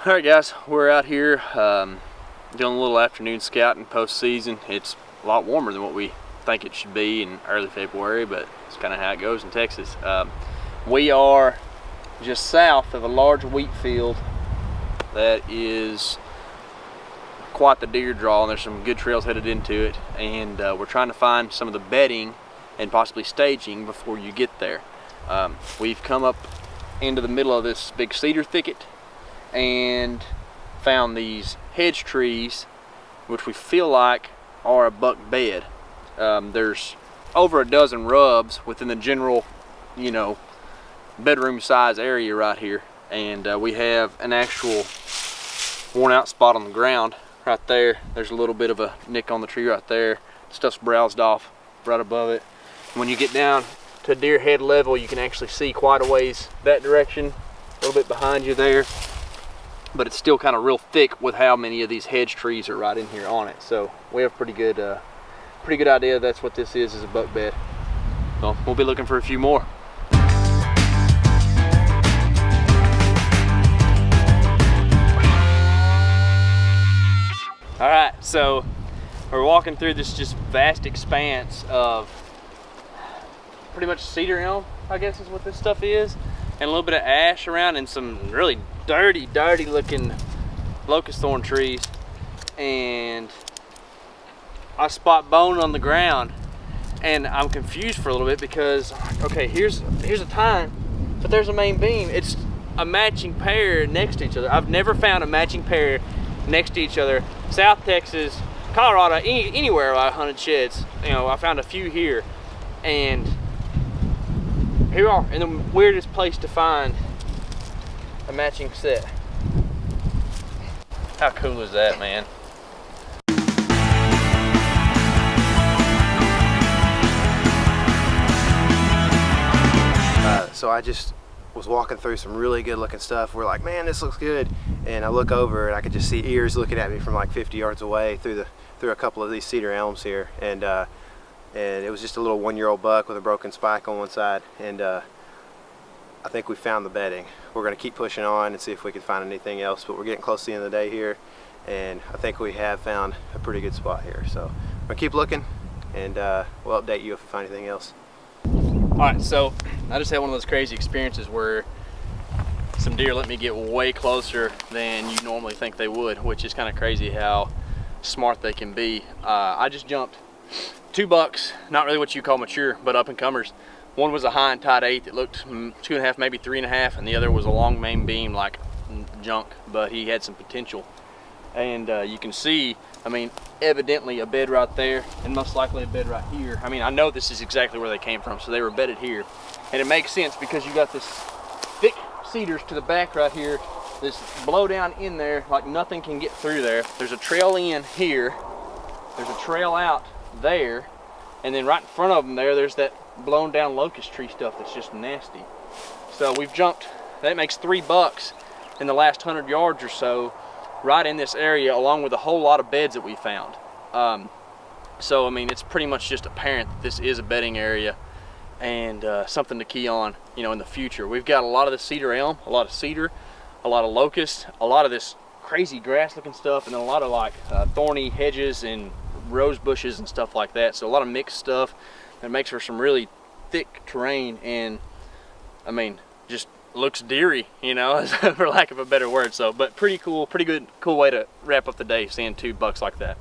Alright guys, we're out here doing a little afternoon scouting post-season. It's a lot warmer than what we think it should be in early February, but it's kind of how it goes in Texas. We are just south of a large wheat field that is quite the deer draw, and there's some good trails headed into it, and we're trying to find some of the bedding and possibly staging before you get there. We've come up into the middle of this big cedar thicket and found these hedge trees, which we feel like are a buck bed. There's over a dozen rubs within the general, bedroom size area right here, and we have an actual worn out spot on the ground right there. There's a little bit of a nick on the tree right there. Stuff's browsed off right above it. When you get down to deer head level, you can actually see quite a ways that direction, a little bit behind you there, but it's still kind of real thick with how many of these hedge trees are right in here on it. So we have a pretty good idea that's what this is a buck bed. So we'll be looking for a few more. All right, so we're walking through this just vast expanse of pretty much cedar elm, I guess is what this stuff is, and a little bit of ash around, and some really dirty looking locust thorn trees. And I spot bone on the ground, and I'm confused for a little bit because, okay, here's a tine, but there's a main beam. It's a matching pair next to each other. I've never found a matching pair next to each other. South Texas, Colorado, anywhere I hunted sheds, I found a few here, and here we are in the weirdest place to find a matching set. How cool is that, man? So I just was walking through some really good looking stuff. We're like, man, this looks good. And I look over and I could just see ears looking at me from like 50 yards away through a couple of these cedar elms here. And it was just a little 1-year-old buck with a broken spike on one side. And I think we found the bedding. We're gonna keep pushing on and see if we can find anything else, but we're getting close to the end of the day here. And I think we have found a pretty good spot here. So we're gonna keep looking, and we'll update you if we find anything else. All right, so I just had one of those crazy experiences where some deer let me get way closer than you normally think they would, which is kind of crazy how smart they can be. I just jumped 2 bucks, not really what you call mature, but up and comers. One was a high and tight 8 that looked 2.5, maybe 3.5, and the other was a long main beam like junk, but he had some potential. And you can see, evidently a bed right there, and most likely a bed right here. I know this is exactly where they came from, so they were bedded here. And it makes sense because you got this thick cedars to the back right here, this blow down in there, like nothing can get through there. There's a trail in here, there's a trail out there, and then right in front of them there's that blown down locust tree stuff that's just nasty. So we've jumped, that makes 3 bucks in the last 100 yards or so, right in this area, along with a whole lot of beds that we found. So it's pretty much just apparent that this is a bedding area, and something to key on, in the future. We've got a lot of the cedar elm, a lot of cedar, a lot of locust, a lot of this crazy grass looking stuff, and then a lot of like thorny hedges and rose bushes and stuff like that. So a lot of mixed stuff that makes for some really thick terrain, and just looks deery, for lack of a better word. So, but pretty cool, pretty good, cool way to wrap up the day, seeing 2 bucks like that.